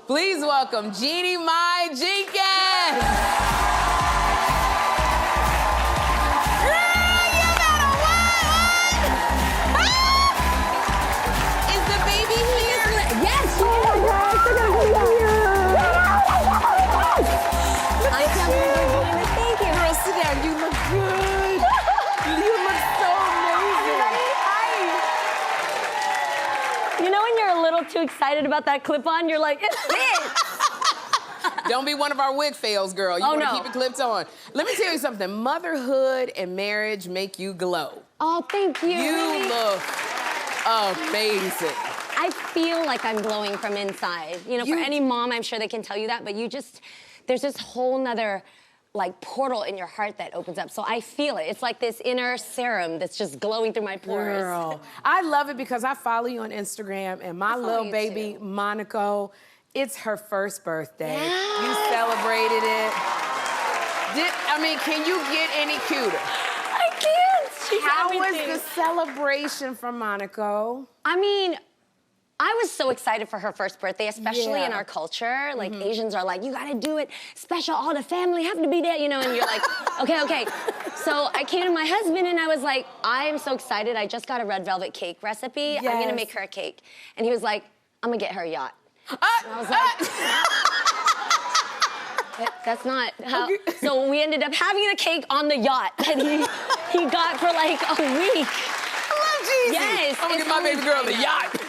Please welcome Jeannie Mai Jenkins. Too excited about that clip-on, you're like, it's it! Don't be one of our wig fails, girl. You want to keep it clipped on. Let me tell you something. Motherhood and marriage make you glow. Oh, thank you. You look amazing. I feel like I'm glowing from inside. You know, for any mom, I'm sure they can tell you that, but there's this whole nother like portal in your heart that opens up. So I feel it. It's like this inner serum that's just glowing through my pores. Girl, I love it because I follow you on Instagram and my little baby, Monaco, it's her first birthday. Yeah. You celebrated it. Can you get any cuter? I can't. How was the celebration for Monaco? I was so excited for her first birthday, especially in our culture. Like, Asians are like, you gotta do it special, all the family have to be there, you know, and you're like, okay. So I came to my husband and I was like, I am so excited. I just got a red velvet cake recipe. I'm gonna make her a cake. And he was like, I'm gonna get her a yacht. And I was like, that's not how. So we ended up having the cake on the yacht that he got for like a week. I love Jeezy. Yes. I'm gonna get my baby girl the yacht.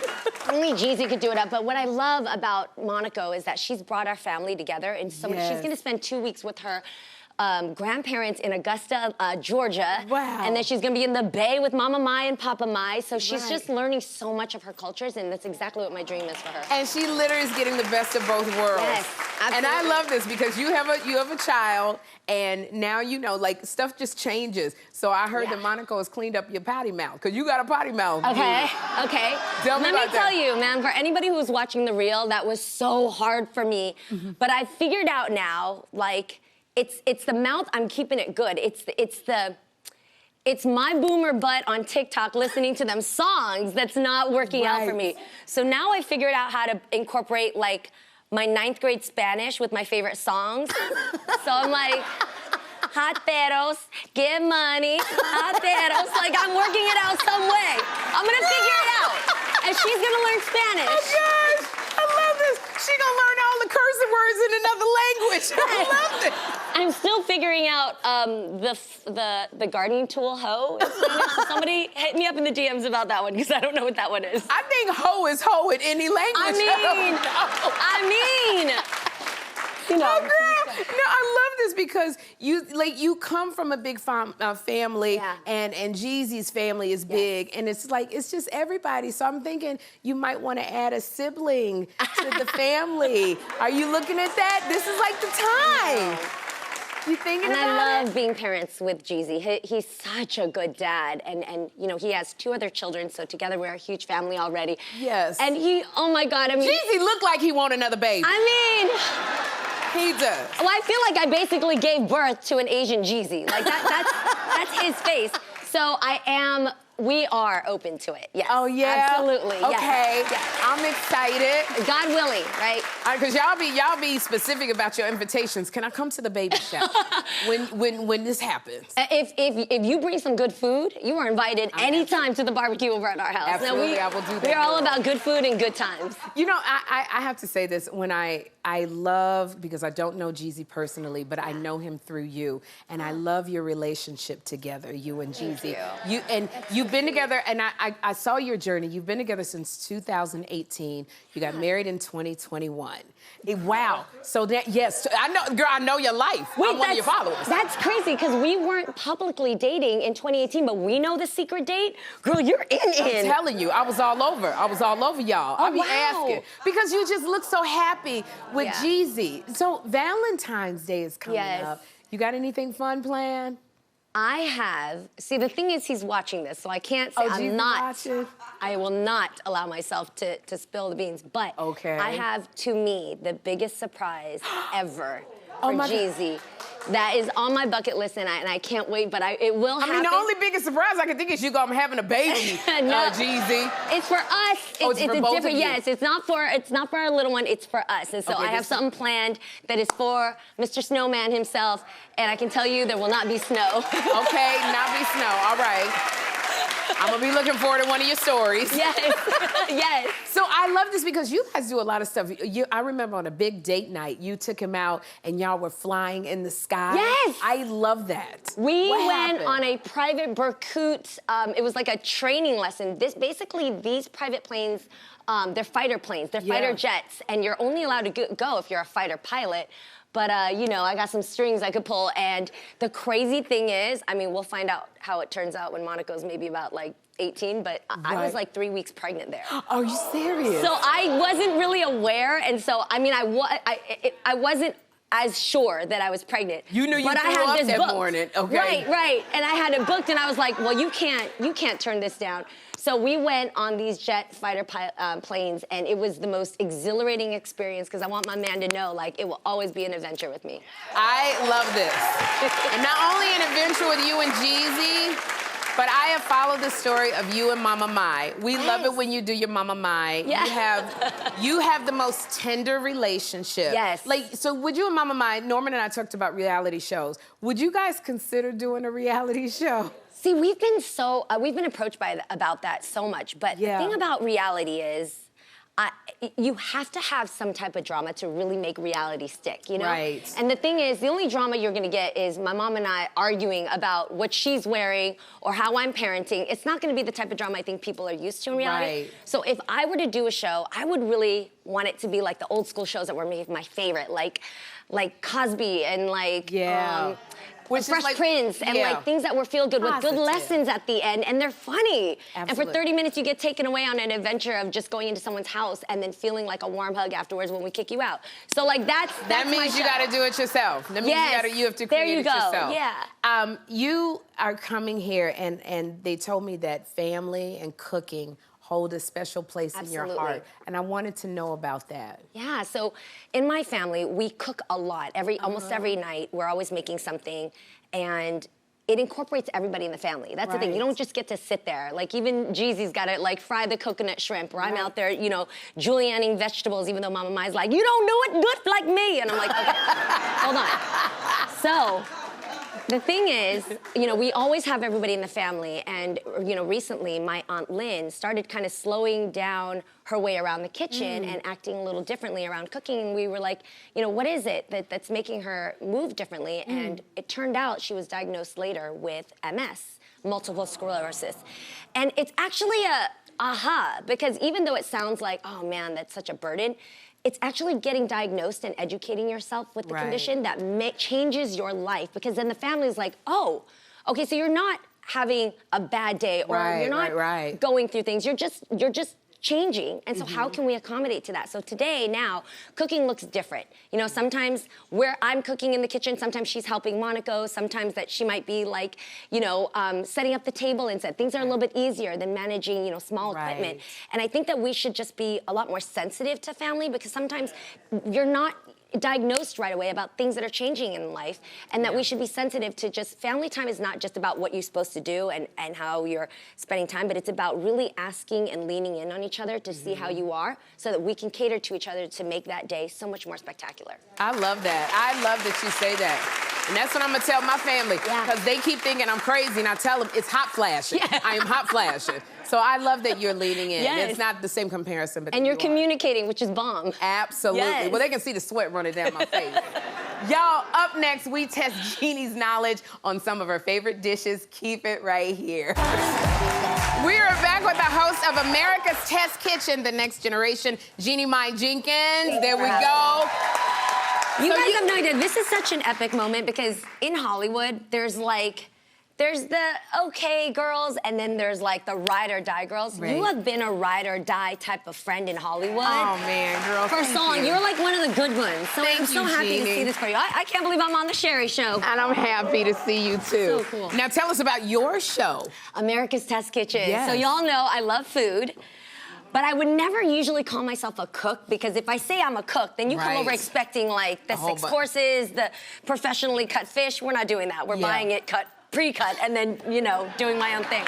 Only Jeezy could do it up, but what I love about Monaco is that she's brought our family together in so much. She's gonna spend 2 weeks with her grandparents in Augusta, Georgia. Wow. And then she's gonna be in the Bay with Mama Mai and Papa Mai. So she's just learning so much of her cultures, and that's exactly what my dream is for her. And she literally is getting the best of both worlds. Yes, absolutely. And I love this because you have a child, and now you know, like, stuff just changes. So I heard that Monaco has cleaned up your potty mouth, because you got a potty mouth. Okay. Tell me Let me tell you, man, for anybody who was watching the reel, that was so hard for me. But I figured out now, like, it's the mouth, I'm keeping it good. It's my boomer butt on TikTok listening to them songs that's not working out for me. So now I figured out how to incorporate, like, my 9th grade Spanish with my favorite songs. So I'm like, Hateros, get money, Hateros. Like, I'm working it out some way. I'm gonna figure it out. And she's gonna learn Spanish. Oh gosh, I love this. She gonna learn all the cursing words in another language. I love it. I'm still figuring out the gardening tool hoe in Spanish. So somebody hit me up in the DMs about that one, because I don't know what that one is. I think hoe is hoe in any language. You know. Oh, girl. No, I love this because you come from a big family, and Jeezy's family is big, and it's just everybody. So I'm thinking you might want to add a sibling to the family. Are you looking at that? This is like the time. You thinking about it? And I love being parents with Jeezy. He's such a good dad, and you know, he has 2 other children, so together we're a huge family already. Yes. And oh my God, Jeezy looked like he want another baby. He does. Well, I feel like I basically gave birth to an Asian Jeezy. Like, that's his face. So we are open to it, yes. Oh, yeah? Absolutely, okay. yes. I'm excited. God willing, right? Because y'all be specific about your invitations. Can I come to the baby shower when this happens? If you bring some good food, you are invited anytime to the barbecue over at our house. Absolutely, I will do that. We're all about good food and good times. You know, I have to say this. When I love, because I don't know Jeezy personally, but I know him through you, and I love your relationship together, you and Jeezy. You've been together, and I saw your journey. You've been together since 2018. You got married in 2021. Wow. So yes, I know, girl, I know your life. I'm one of your followers. That's crazy, because we weren't publicly dating in 2018, but we know the secret date. Girl, you're in. I'm telling you, I was all over y'all. I be asking. Because you just look so happy with Jeezy. So Valentine's Day is coming up. You got anything fun planned? I have. See, the thing is, he's watching this, so I can't say I'm not. Watching? I will not allow myself to spill the beans, but I have, to me, the biggest surprise ever for Jeezy. That is on my bucket list, and I can't wait, but it will happen. I mean, the only biggest surprise I can think is you going having a baby, no, Jeezy. It's for us. It's for both of you. Yes, it's not for our little one. It's for us. And so I have something planned that is for Mr. Snowman himself, and I can tell you there will not be snow. Okay, not be snow. All right. I'm gonna be looking forward to one of your stories. Yes, yes. So I love this because you guys do a lot of stuff. I remember on a big date night, you took him out and y'all were flying in the sky. Yes. I love that. We What went happened? on a private Berkut. It was like a training lesson. These private planes, they're fighter planes. They're fighter jets, and you're only allowed to go if you're a fighter pilot. But, you know, I got some strings I could pull. And the crazy thing is, I mean, we'll find out how it turns out when Monaco's maybe about, like, 18, but I was, like, 3 weeks pregnant there. Are you serious? So I wasn't really aware. And so, I mean, I wasn't as sure that I was pregnant. You knew you but threw I had up this that booked. morning. Okay. Right. And I had it booked, and I was like, well, you can't turn this down. So we went on these jet fighter planes, and it was the most exhilarating experience because I want my man to know, like, it will always be an adventure with me. I love this. And not only an adventure with you and Jeezy, but I have followed the story of you and Mama Mai. We love it when you do your Mama Mai. Yeah. You have the most tender relationship. Yes. Like, so would you and Mama Mai, Norman and I talked about reality shows. Would you guys consider doing a reality show? See, we've been approached about that so much, but the thing about reality is, you have to have some type of drama to really make reality stick, you know? Right. And the thing is, the only drama you're gonna get is my mom and I arguing about what she's wearing or how I'm parenting. It's not gonna be the type of drama I think people are used to in reality. Right. So if I were to do a show, I would really want it to be like the old school shows that were my favorite, like Cosby and like Fresh Prince and like things that were feel good with good lessons at the end, and they're funny. Absolutely. And for 30 minutes you get taken away on an adventure of just going into someone's house and then feeling like a warm hug afterwards when we kick you out. So like that means you got to do it yourself. That means you have to create it yourself. Yeah. You are coming here, and they told me that family and cooking hold a special place in your heart. And I wanted to know about that. Yeah, so in my family, we cook a lot. Almost every night, we're always making something, and it incorporates everybody in the family. That's the thing. You don't just get to sit there. Like, even Jeezy's got to, like, fry the coconut shrimp, or I'm out there, you know, julienning vegetables, even though Mama Mai's like, you don't do it good like me. And I'm like, okay, hold on. So the thing is, you know, we always have everybody in the family, and, you know, recently my Aunt Lynn started kind of slowing down her way around the kitchen and acting a little differently around cooking, and we were like, you know, what is it that's making her move differently? And it turned out she was diagnosed later with MS, multiple sclerosis. And it's actually a aha, because even though it sounds like, oh man, that's such a burden, it's actually getting diagnosed and educating yourself with the condition that changes your life, because then the family's like, oh, okay, so you're not having a bad day, or you're not going through things. You're just changing. And so how can we accommodate to that? So today, now, cooking looks different. You know, sometimes I'm cooking in the kitchen, sometimes she's helping Monaco, sometimes that she might be like, you know, setting up the table instead. Things are a little bit easier than managing, you know, small equipment. And I think that we should just be a lot more sensitive to family, because sometimes you're not diagnosed right away about things that are changing in life, and that we should be sensitive to just family time is not just about what you're supposed to do and how you're spending time, but it's about really asking and leaning in on each other to see how you are, so that we can cater to each other to make that day so much more spectacular. I love that. I love that you say that. And that's what I'm gonna tell my family, because they keep thinking I'm crazy, and I tell them it's hot flashing. I am hot flashing. So I love that you're leaning in. It's not the same comparison, but you're communicating, which is bomb. Absolutely. Well, they can see the sweat running down my face. Y'all, up next, we test Jeannie's knowledge on some of her favorite dishes. Keep it right here. We are back with the host of America's Test Kitchen, The Next Generation, Jeannie Mai Jenkins. There we go. You guys have no idea. This is such an epic moment, because in Hollywood, there's the okay girls, and then there's like the ride or die girls. You have been a ride or die type of friend in Hollywood. Oh man, girl. For so long. You're like one of the good ones. So I'm so happy to see this for you. I can't believe I'm on the Sherri show. And I'm happy to see you too. So cool. Now tell us about your show. America's Test Kitchen. So y'all know I love food. But I would never usually call myself a cook because if I say I'm a cook, then you come over Right. expecting like the 6 courses, the professionally cut fish. We're not doing that. We're buying it cut, pre-cut, and then, you know, doing my own thing.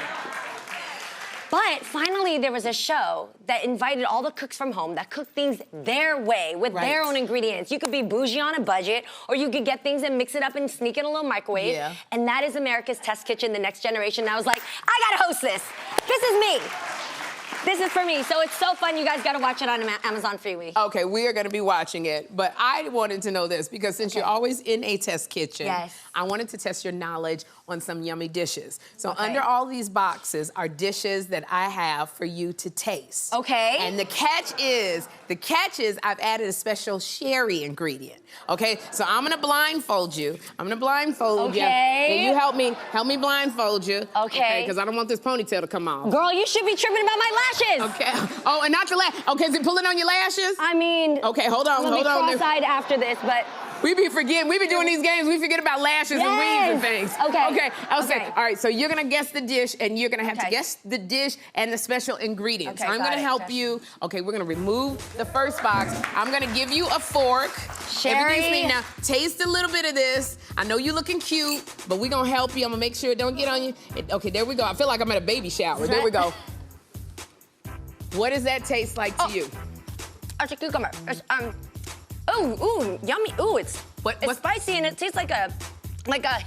But finally, there was a show that invited all the cooks from home that cook things their way with their own ingredients. You could be bougie on a budget, or you could get things and mix it up and sneak in a little microwave. Yeah. And that is America's Test Kitchen, the next generation. And I was like, I gotta host this. This is me. This is for me. So it's so fun. You guys gotta watch it on Amazon Freeway. Okay, we are gonna be watching it. But I wanted to know this because since you're always in a test kitchen, I wanted to test your knowledge on some yummy dishes. So under all these boxes are dishes that I have for you to taste. Okay. And the catch is I've added a special Sherri ingredient. Okay, so I'm gonna blindfold you. I'm gonna blindfold you. And you help me blindfold you. Okay. Because I don't want this ponytail to come off. Girl, you should be tripping about my lashes. Okay. Oh, and not the lash. Okay, is it pulling on your lashes? I mean, okay, hold on, I'm gonna be cross-eyed after this, but. We be doing these games, we forget about lashes and weaves and things. Okay. All right, so you're gonna guess the dish and you're gonna have to guess the dish and the special ingredients. Okay, I'm gonna help you. Okay, we're gonna remove the first box. I'm gonna give you a fork. Sherri. Now, taste a little bit of this. I know you're looking cute, but we're gonna help you. I'm gonna make sure it don't get on you. Okay, there we go. I feel like I'm at a baby shower. There we go. What does that taste like to you? It's a cucumber. It's, ooh, yummy. Ooh, it's spicy and it tastes like a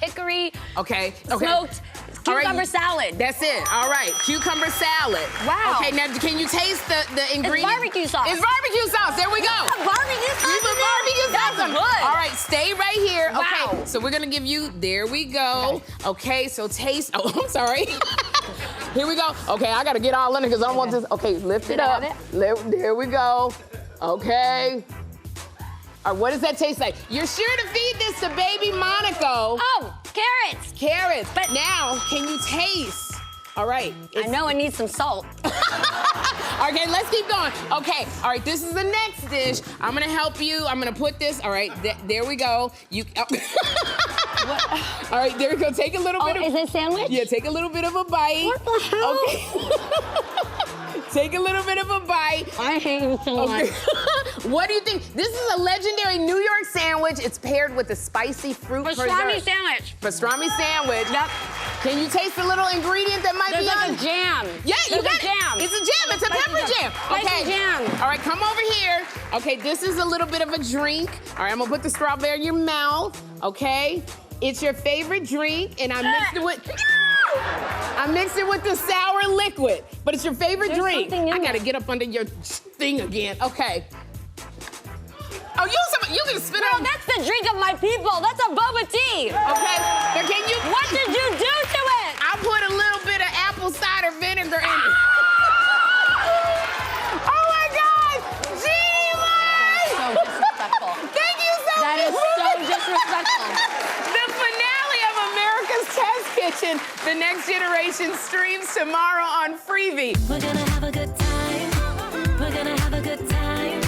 hickory smoked cucumber salad. That's it. All right, cucumber salad. Wow. Okay, now can you taste the ingredient? It's barbecue sauce. It's barbecue sauce. There we go. You put barbecue sauce. You put barbecue sauce. That's good. All right, stay right here. Wow. Okay, so we're gonna give you. There we go. Okay, so taste. Oh, I'm sorry. Here we go. Okay, I gotta get all in it because I don't want this. Okay, lift it up. There we go. Okay. All right, what does that taste like? You're sure to feed this to baby Monaco. Oh, carrots. Carrots. But now, can you taste? All right. I know it needs some salt. Okay, let's keep going. Okay, all right, this is the next dish. I'm gonna help you. I'm gonna put this, all right, there we go. All right, there we go. Take a little bit of... is it sandwich? Yeah, take a little bit of a bite. What the hell? Okay. Take a little bit of a bite. I hate you so much. What do you think? This is a legendary New York sandwich. It's paired with a spicy fruit Pastrami sandwich. Pastrami sandwich. Yep. Can you taste the little ingredient that might be on? There's like a jam. Yeah, you got jam. It's a jam. It's a pepper jam. Spicy jam. All right, come over here. Okay, this is a little bit of a drink. All right, I'm gonna put the strawberry in your mouth. Okay, it's your favorite drink, and I mixed it with the sour liquid. But it's your favorite drink. I gotta get up under your thing again. Okay. Oh, you can spit Girl, on. that's the drink of my people. That's a boba tea. Okay, but can you? What did you do to it? I put a little bit of apple cider vinegar in it. Oh my God, Jeannie Mai! So disrespectful. Thank you so much. That is so disrespectful. The finale of America's Test Kitchen, The Next Generation, streams tomorrow on Freevee. We're gonna have a good time. We're gonna have a good time.